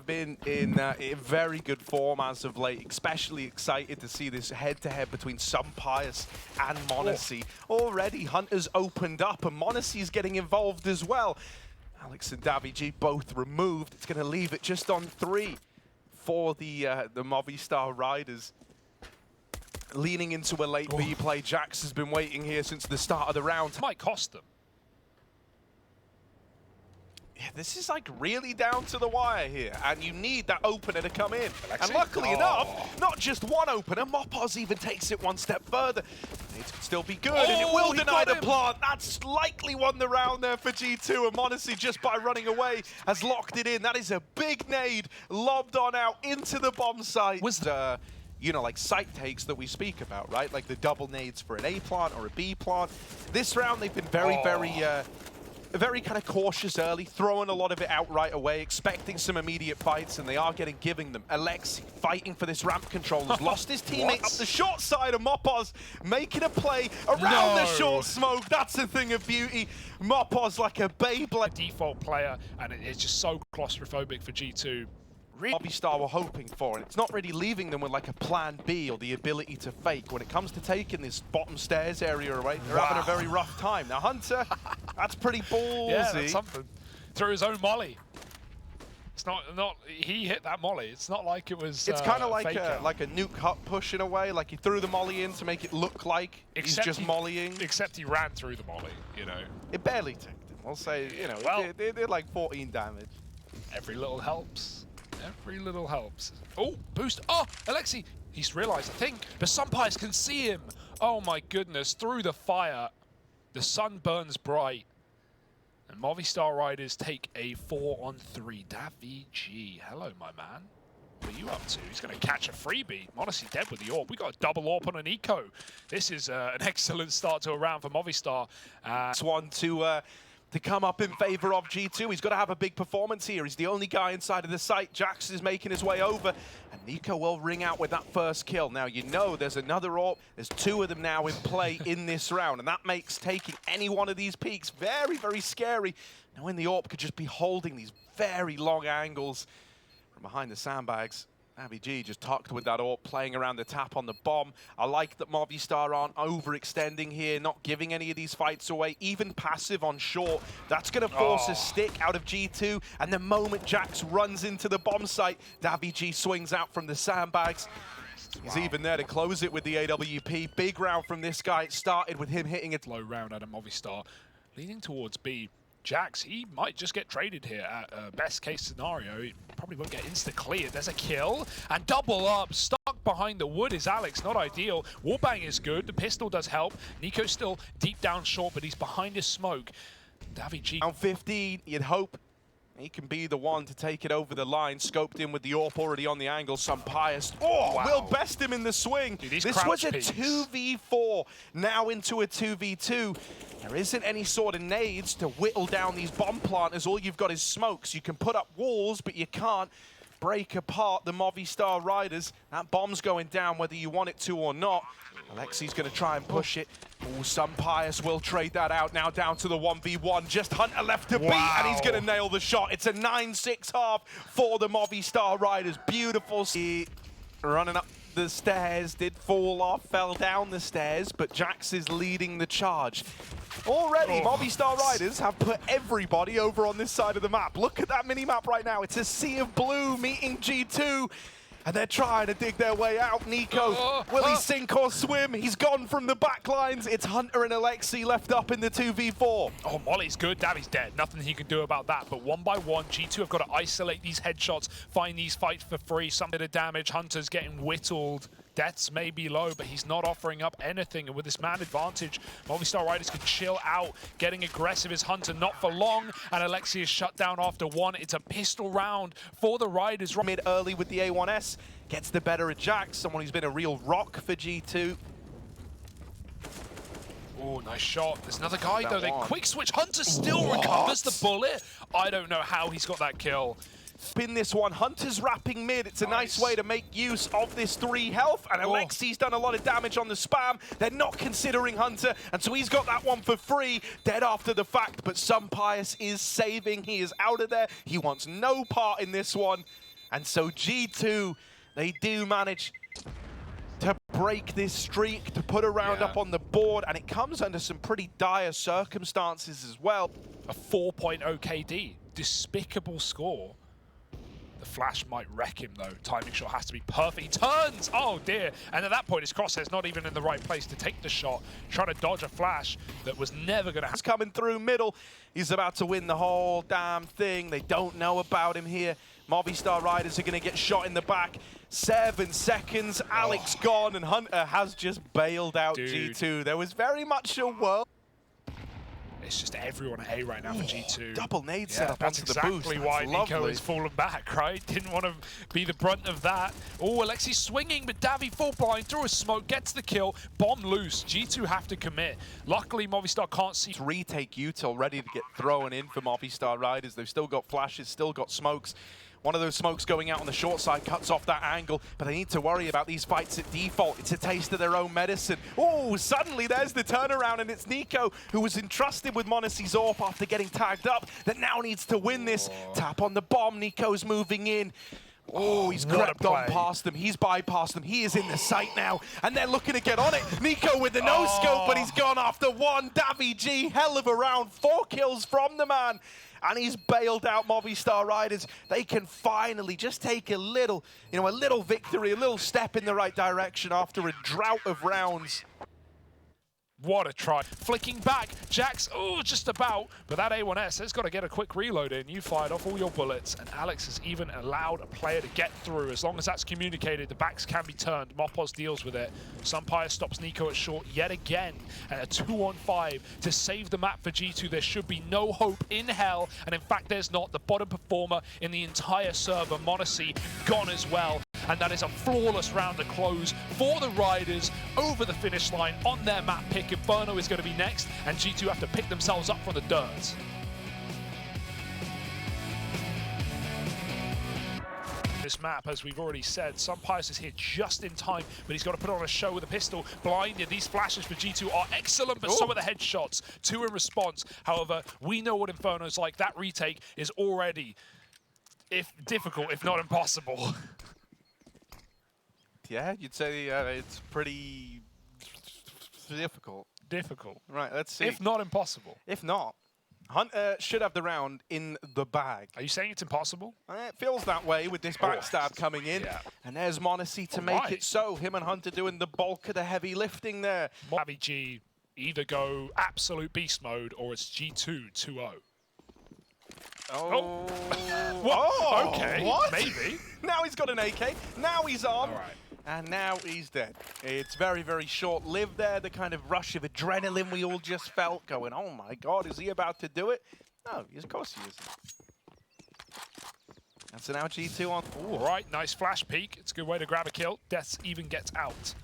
been in very good form as of late, especially excited to see this head-to-head between Sunpius and Monacy. Already Hunter's opened up and Monacy's getting involved as well. Alex and Davy both removed. It's going to leave it just on 3 for the Movistar Riders. Leaning into a late B play, Jax has been waiting here since the start of the round. Might cost them. Yeah, this is like really down to the wire here, and you need that opener to come in. And luckily enough, not just one opener, Mopoz even takes it one step further. It could still be good, and it will deny the plant. That's likely won the round there for G2, and Monacy, just by running away, has locked it in. That is a big nade lobbed on out into the bomb site. You know, like site takes that we speak about, right? Like the double nades for an A plant or a B plant. This round, they've been very kind of cautious early, throwing a lot of it out right away, expecting some immediate fights, and they are giving them. Alexi fighting for this ramp control, has lost his teammate up the short side of Mopoz, making a play around the short smoke. That's a thing of beauty. Mopoz like a Beyblade. Default player, and it's just so claustrophobic for G2. Movistar were hoping for, and it's not really leaving them with like a plan B or the ability to fake. When it comes to taking this bottom stairs area away, they're having a very rough time. Now Hunter, that's pretty ballsy. Yeah, that's something. Through his own molly. It's not he hit that molly. It's not like it was It's kind of like a nuke hut push in a way. Like he threw the molly in to make it look like he's just mollying. Except he ran through the molly, you know. It barely ticked him. I'll say, you know, well, it did like 14 damage. Every little helps. Every little helps. Oh, boost. Oh, Alexi. He's realized, I think. The Sunpius can see him. Oh my goodness. Through the fire. The sun burns bright. And Movistar Riders take a 4-on-3. Davy G. Hello, my man. What are you up to? He's going to catch a freebie. Monacy dead with the AWP. We got a double AWP on an eco. This is an excellent start to a round for Movistar. This one to come up in favor of G2. He's got to have a big performance here. He's the only guy inside of the site. Jax is making his way over, and Nico will ring out with that first kill. Now, you know there's another AWP. There's 2 of them now in play in this round, and that makes taking any one of these peaks very, very scary, knowing the AWP could just be holding these very long angles from behind the sandbags. Abby G just tucked with that AWP, playing around the tap on the bomb. I like that Movistar aren't overextending here, not giving any of these fights away, even passive on short. That's going to force a stick out of G2, and the moment Jax runs into the bomb site, Davy G swings out from the sandbags. He's even there to close it with the AWP. Big round from this guy. It started with him hitting it. Low round out of Movistar, leaning towards B. Jax, he might just get traded here at best case scenario. He probably won't get insta-cleared. There's a kill, and double up. Stuck behind the wood is Alex, not ideal. Wallbang is good, the pistol does help. Nico's still deep down short, but he's behind his smoke. Davy G. Round 15, you'd hope he can be the one to take it over the line. Scoped in with the AWP already on the angle. Sunpius. Will best him in the swing. Dude, this was a 2v4, now into a 2v2. There isn't any sort of nades to whittle down these bomb planters. All you've got is smokes. You can put up walls, but you can't break apart the Movistar Riders. That bomb's going down whether you want it to or not. Alexi's going to try and push it. Sunpius will trade that out now down to the 1v1. Just Hunter left to beat, and he's going to nail the shot. It's a 9-6 half for the Movistar Riders. Beautiful. Running up the stairs, did fall off, fell down the stairs, but Jax is leading the charge. Already, Movistar Riders have put everybody over on this side of the map. Look at that mini-map right now. It's a sea of blue meeting G2. And they're trying to dig their way out. Nico, will he sink or swim? He's gone from the back lines. It's Hunter and Alexi left up in the 2v4. Oh, Molly's good. Davy's dead. Nothing he can do about that. But one by one, G2 have got to isolate these headshots, find these fights for free. Some bit of damage. Hunter's getting whittled. Deaths may be low, but he's not offering up anything. And with this man advantage, Movistar Riders can chill out. Getting aggressive is Hunter, not for long. And Alexi is shut down after 1. It's a pistol round for the Riders. Mid early with the A1S. Gets the better of Jax, someone who's been a real rock for G2. Oh, nice shot. There's another guy, though. They quick switch. Hunter still recovers the bullet. I don't know how he's got that kill. In this one, Hunter's wrapping mid. It's a nice way to make use of this 3 health, and Alexi's done a lot of damage on the spam. They're not considering Hunter, and so he's got that one for free, dead after the fact, but Sunpius is saving. He is out of there. He wants no part in this one, and so G2, they do manage to break this streak, to put a round up on the board, and it comes under some pretty dire circumstances as well. A 4.0 KD, despicable score. The flash might wreck him though. Timing shot has to be perfect. He turns! Oh dear! And at that point, his crosshair's not even in the right place to take the shot. Trying to dodge a flash that was never going to happen. He's coming through middle. He's about to win the whole damn thing. They don't know about him here. Movistar Riders are going to get shot in the back. 7 seconds. Alex gone, and Hunter has just bailed out G2. There was very much a world. It's just everyone at A right now for G2. Double nade set up onto the boost. That's exactly why Nico has fallen back, right? Didn't want to be the brunt of that. Oh, Alexi swinging, but Davi full blind through a smoke, gets the kill. Bomb loose. G2 have to commit. Luckily, Movistar can't see. Retake util ready to get thrown in for Movistar Riders. They've still got flashes, still got smokes. One of those smokes going out on the short side cuts off that angle, but they need to worry about these fights at default. It's a taste of their own medicine. Oh, suddenly there's the turnaround, and it's Nico, who was entrusted with Monesi's AWP after getting tagged up, that now needs to win this. Tap on the bomb, Nico's moving in. Oh, he's crept on past them. He's bypassed them. He is in the sight now, and they're looking to get on it. Nico with the no-scope, but he's gone after one. Davi G, hell of a round. 4 kills from the man. And he's bailed out Movistar Riders. They can finally just take a little victory, a little step in the right direction after a drought of rounds. What a try. Flicking back, Jax, just about. But that A1S has got to get a quick reload in. You fired off all your bullets, and Alex has even allowed a player to get through. As long as that's communicated, the backs can be turned. Mopos deals with it. Sunpius stops Nico at short yet again. And a 2-on-5 to save the map for G2. There should be no hope in hell. And in fact, there's not. The bottom performer in the entire server, Monesi, gone as well. And that is a flawless round to close for the Riders over the finish line on their map pick. Inferno is going to be next, and G2 have to pick themselves up from the dirt. This map, as we've already said, Sunpius is here just in time, but he's got to put on a show with a pistol. Blinded, these flashes for G2 are excellent, but so are the headshots. 2 in response. However, we know what Inferno's like. That retake is already difficult, if not impossible. Yeah, you'd say it's pretty difficult. Difficult. Right, let's see. If not impossible. If not, Hunter should have the round in the bag. Are you saying it's impossible? It feels that way with this backstab coming in. Yeah. And there's Monesi to make it so. Him and Hunter doing the bulk of the heavy lifting there. Davi G either go absolute beast mode or it's G2 2-0. Oh. What? Okay, what? Maybe. Now he's got an AK. Now he's on. All right. And now he's dead. It's very, very short-lived there. The kind of rush of adrenaline we all just felt going, oh my God, is he about to do it? No, of course he isn't. And so now G2 on. All right, nice flash peek. It's a good way to grab a kill. Death even gets out.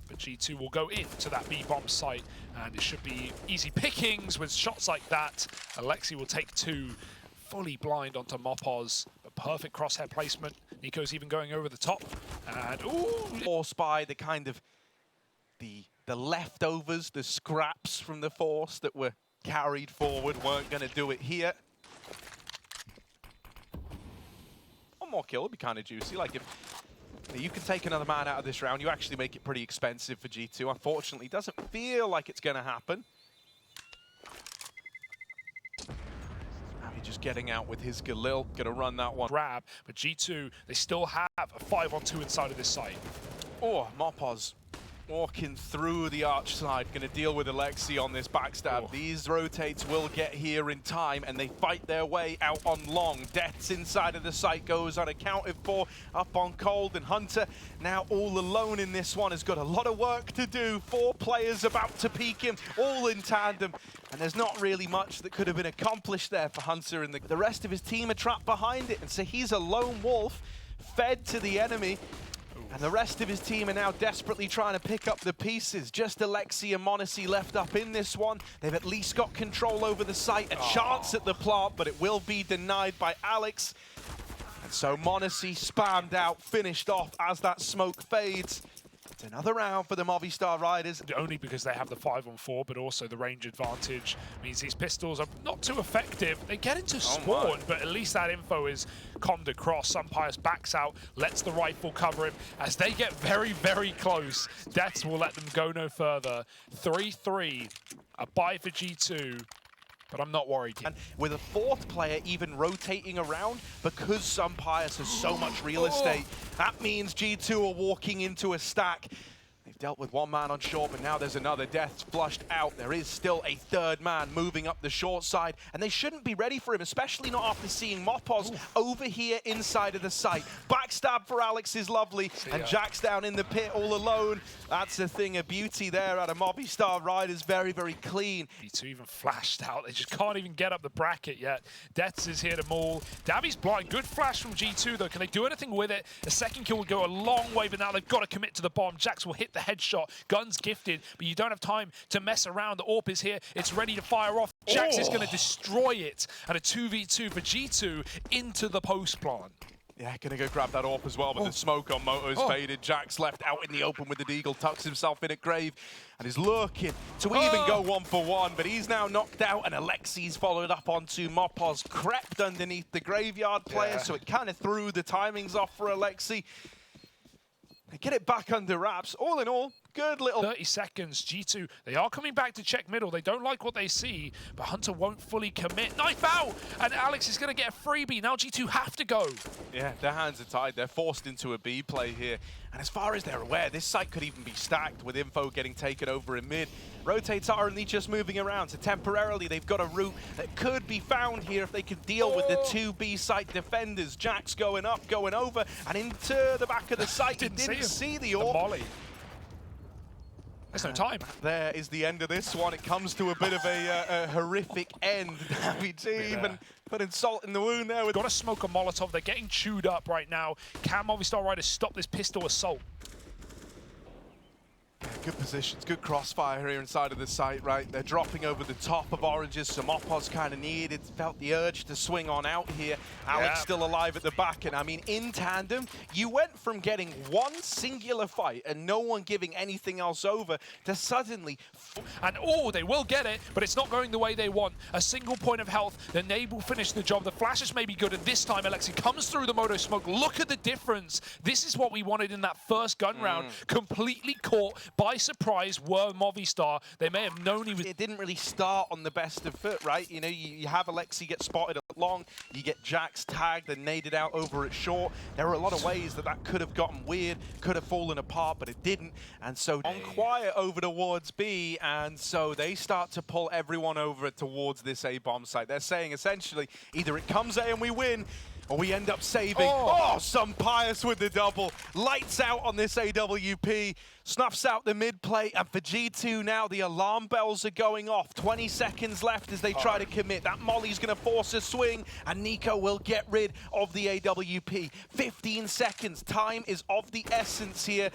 But G2 will go into that B-bomb site, and it should be easy pickings with shots like that. Alexi will take 2. Fully blind onto Mopos, but perfect crosshair placement. Nico's even going over the top, and Force by the kind of the leftovers, the scraps from the Force that were carried forward weren't going to do it here. One more kill would be kind of juicy. Like if you can take another man out of this round, you actually make it pretty expensive for G2. Unfortunately, it doesn't feel like it's going to happen. Just getting out with his Galil, gonna run that one. Grab, but G2, they still have a 5-on-2 inside of this site. Oh, Mopos walking through the arch side, gonna deal with Alexi on this backstab. These rotates will get here in time, and they fight their way out on long. Death's inside of the site goes unaccounted for, up on Cold, and Hunter now all alone in this one has got a lot of work to do. 4 players about to peek him, all in tandem, and there's not really much that could have been accomplished there for Hunter, and the rest of his team are trapped behind it, and so he's a lone wolf, fed to the enemy. And the rest of his team are now desperately trying to pick up the pieces. Just Alexi and Monesi left up in this one. They've at least got control over the site, a chance at the plant, but it will be denied by Alex. And so Monacy spammed out, finished off as that smoke fades. It's another round for the Movistar Riders. Only because they have the 5-on-4, but also the range advantage means these pistols are not too effective. They get into spawn, but at least that info is commed across. Sunpius backs out, lets the rifle cover him. As they get very, very close, Deaths will let them go no further. 3-3, a bye for G2. But I'm not worried. And with a fourth player even rotating around, because Sunpius has so much real estate, that means G2 are walking into a stack. They've dealt with one man on short, but now there's another. Death flushed out. There is still a third man moving up the short side, and they shouldn't be ready for him, especially not after seeing Mopos over here inside of the site. Backstab for Alex is lovely, and Jack's down in the pit all alone. That's a thing of beauty there out of Movistar Riders. Very, very clean. G2 even flashed out. They just can't even get up the bracket yet. Deaths is here to maul. Davi's blind. Good flash from G2, though. Can they do anything with it? A second kill would go a long way, but now they've got to commit to the bomb. Jax will hit the headshot. Gun's gifted, but you don't have time to mess around. The AWP is here. It's ready to fire off. Jax is going to destroy it. And a 2v2 for G2 into the post plant. Yeah, gonna go grab that AWP as well, but the smoke on Moto is faded. Jack's left out in the open with the Deagle, tucks himself in at Grave, and is looking to even go 1-for-1, but he's now knocked out, and Alexi's followed up onto Mopos, crept underneath the Graveyard player, so it kind of threw the timings off for Alexi. They get it back under wraps. All in all, good little... 30 seconds, G2. They are coming back to check middle. They don't like what they see, but Hunter won't fully commit. Knife out! And Alex is going to get a freebie. Now G2 have to go. Yeah, their hands are tied. They're forced into a B play here. And as far as they're aware, this site could even be stacked with info getting taken over in mid. Rotates are only just moving around, so temporarily they've got a route that could be found here if they could deal with the two B site defenders. Jack's going up, going over, and into the back of the site. Didn't see the AWP. Molly. There's no time. There is the end of this one. It comes to a bit of a horrific end. Davi even putting salt in the wound there. Got to smoke a Molotov. They're getting chewed up right now. Can Movistar Riders stop this pistol assault? Good positions, good crossfire here inside of the site, right? They're dropping over the top of Oranges. Some Mopos kind of needed, felt the urge to swing on out here. Alex still alive at the back, and I mean, in tandem, you went from getting one singular fight and no one giving anything else over to suddenly... And they will get it, but it's not going the way they want. A single point of health, the nade will finish the job. The flashes may be good, and this time Alexi comes through the Moto smoke. Look at the difference. This is what we wanted in that first gun round. Completely caught by surprise were Movistar. They may have known he was... It didn't really start on the best of foot, right? You know, you have Alexi get spotted at long, you get Jax tagged and naded out over at short. There were a lot of ways that could have gotten weird, could have fallen apart, but it didn't. And so on quiet over towards B, and so they start to pull everyone over towards this A-bomb site. They're saying essentially, either it comes A and we win, or we end up saving. Sunpius with the double. Lights out on this AWP. Snuffs out the mid play. And for G2 now, the alarm bells are going off. 20 seconds left as they try to commit. That Molly's going to force a swing. And Nico will get rid of the AWP. 15 seconds. Time is of the essence here.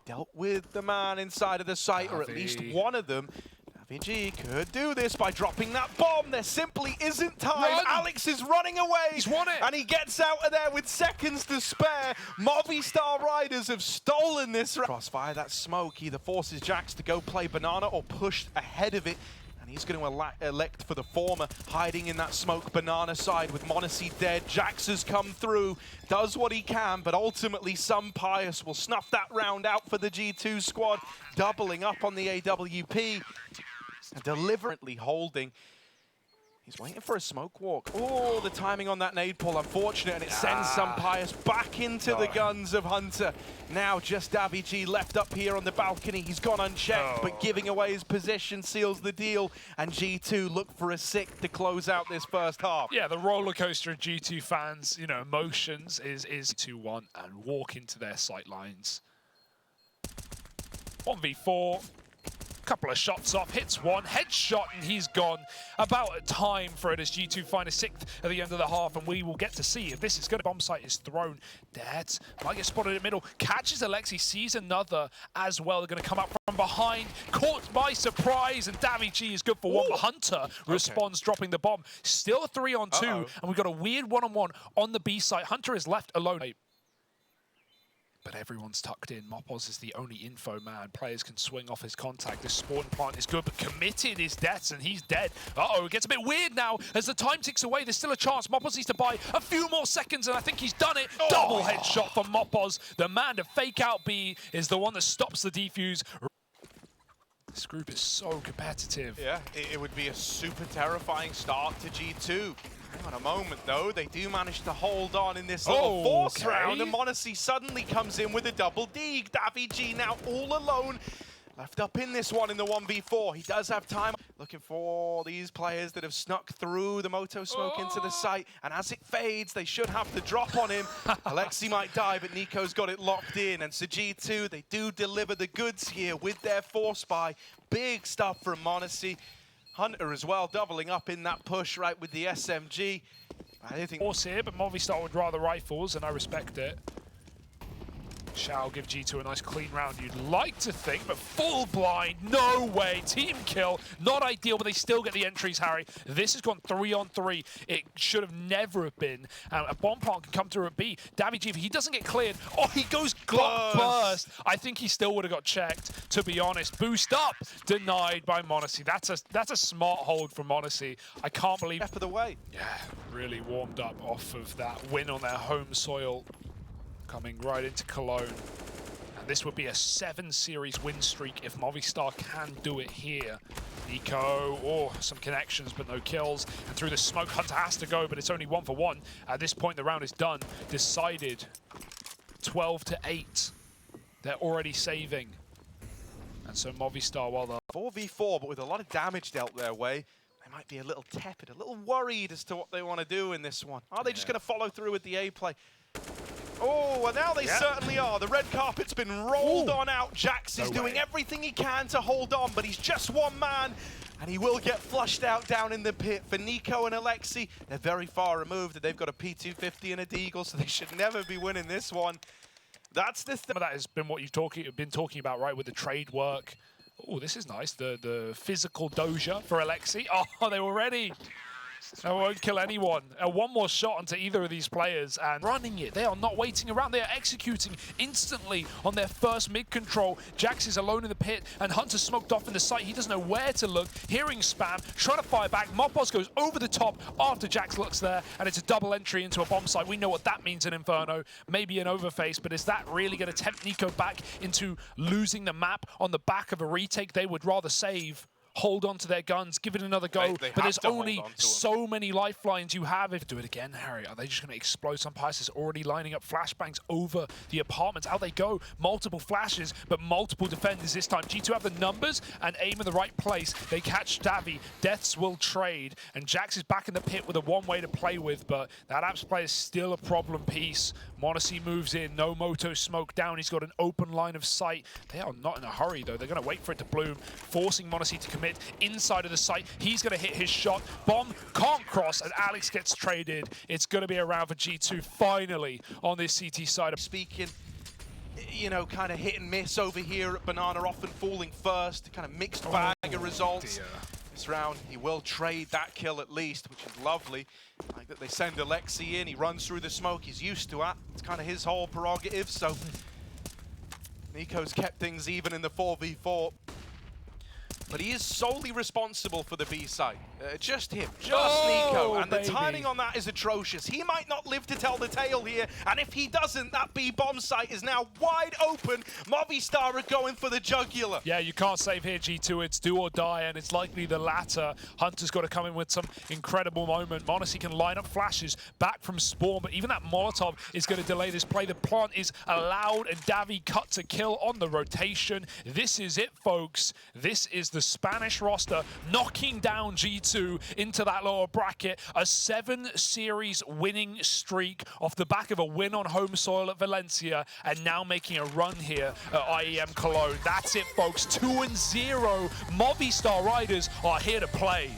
Dealt with the man inside of the site, or at least one of them. VG could do this by dropping that bomb. There simply isn't time. Alex is running away. He's won it. And he gets out of there with seconds to spare. Movistar Riders have stolen this. Crossfire, that smoke either forces Jax to go play Banana or push ahead of it. And he's going to elect for the former, hiding in that smoke Banana side with Monacy dead. Jax has come through, does what he can, but ultimately Sunpius will snuff that round out for the G2 squad, doubling up on the AWP. And deliberately holding. He's waiting for a smoke walk. Oh, the timing on that nade pull, unfortunate, and it sends Sunpius back into the guns of Hunter. Now just Davi left up here on the balcony. He's gone unchecked, but giving away his position seals the deal. And G2 look for a sick to close out this first half. Yeah, the roller coaster of G2 fans, you know, emotions is 2-1 and walk into their sight lines. 1v4. Couple of shots off, hits one, headshot, and he's gone. About time for it as G2 find a 6th at the end of the half, and we will get to see if this is good. Bomb site is thrown. Dead. Might get spotted in the middle. Catches Alexi, sees another as well. They're going to come up from behind. Caught by surprise, and Davy is good for one. But Hunter responds, dropping the bomb. Still a 3-on-2, and we've got a weird 1-on-1 on the B site. Hunter is left alone. But everyone's tucked in. Mopoz is the only info man. Players can swing off his contact. This spawn plant is good, but committed is deaths, and he's dead. Uh-oh, it gets a bit weird now. As the time ticks away, there's still a chance. Mopoz needs to buy a few more seconds, and I think he's done it. Double headshot from Mopoz. The man to fake out B is the one that stops the defuse. This group is so competitive. Yeah, it would be a super terrifying start to G2. Hang on a moment, though. They do manage to hold on in this little fourth round, and m0NESY suddenly comes in with a double dig. Davy G now all alone, left up in this one in the 1v4. He does have time. Looking for these players that have snuck through the Moto smoke into the site, and as it fades, they should have the drop on him. Alexi might die, but Nico's got it locked in, and so G2, they do deliver the goods here with their force buy. Big stuff from m0NESY. Hunter as well, doubling up in that push right with the SMG. I don't think force here, but Movistar would rather rifles, and I respect it. Shall give G2 a nice clean round, you'd like to think, but full blind, no way. Team kill, not ideal, but they still get the entries, Harry. This has gone 3-on-3. It should have never have been. A bomb plant can come through at B. Davy G, if he doesn't get cleared, he goes Glock burst. I think he still would have got checked, to be honest. Boost up, denied by m0NESY. That's a smart hold from m0NESY. I can't believe. Step of the way. Yeah, really warmed up off of that win on their home soil. Coming right into Cologne. And this would be a 7-series win streak if Movistar can do it here. Nico, some connections, but no kills. And through the smoke, Hunter has to go, but it's only 1-for-1. At this point, the round is done. Decided 12-8. They're already saving. And so Movistar, while they're 4v4, but with a lot of damage dealt their way, they might be a little tepid, a little worried as to what they want to do in this one. Are they just going to follow through with the A play? Oh, well now they certainly are. The red carpet's been rolled on out. Jax is doing everything he can to hold on, but he's just one man, and he will get flushed out down in the pit. For Nico and Alexi, they're very far removed. They've got a P250 and a Deagle, so they should never be winning this one. That's the thing. That has been what you've been talking about, right, with the trade work. Oh, this is nice. The physical doja for Alexi. Oh, they were ready. That won't kill anyone. One more shot onto either of these players and running it. They are not waiting around. They are executing instantly on their first mid-control. Jax is alone in the pit and Hunter smoked off in the site. He doesn't know where to look. Hearing spam, trying to fire back. Mopoz goes over the top after Jax looks there, and it's a double entry into a bomb site. We know what that means in Inferno. Maybe an overface, but is that really going to tempt Nico back into losing the map on the back of a retake? They would rather save. Hold on to their guns, give it another go, but there's only so many lifelines you have. If do it again, Harry, are they just going to explode? Some Pius is already lining up flashbangs over the apartments. Out they go, multiple flashes, but multiple defenders this time. G2 have the numbers and aim in the right place. They catch Davy, deaths will trade, and Jax is back in the pit with a one-way to play with, but that Apps play is still a problem piece. m0NESY moves in, no Moto smoke down. He's got an open line of sight. They are not in a hurry, though. They're going to wait for it to bloom, forcing m0NESY to commit inside of the site. He's going to hit his shot. Bomb can't cross, and Alex gets traded. It's going to be a round for G2 finally on this CT side. Speaking, you know, kind of hit and miss over here at Banana, often falling first, kind of mixed bag of results. This round, he will trade that kill at least, which is lovely. Like that they send Alexi in, he runs through the smoke, he's used to it. It's kind of his whole prerogative, so Nico's kept things even in the 4v4. But he is solely responsible for the B side. Just him, just Nico. And the timing on that is atrocious. He might not live to tell the tale here, and if he doesn't, that B bomb site is now wide open. Movistar are going for the jugular. Yeah, you can't save here, G2. It's do or die, and it's likely the latter. Hunter's got to come in with some incredible moment. m0NESY can line up flashes back from spawn, but even that Molotov is going to delay this play. The plant is allowed, and Davy cut to kill on the rotation. This is it, folks. This is the Spanish roster knocking down G2. 2 into that lower bracket. A 7 series winning streak off the back of a win on home soil at Valencia, and now making a run here at IEM Cologne. That's it, folks. 2-0. Movistar Riders are here to play.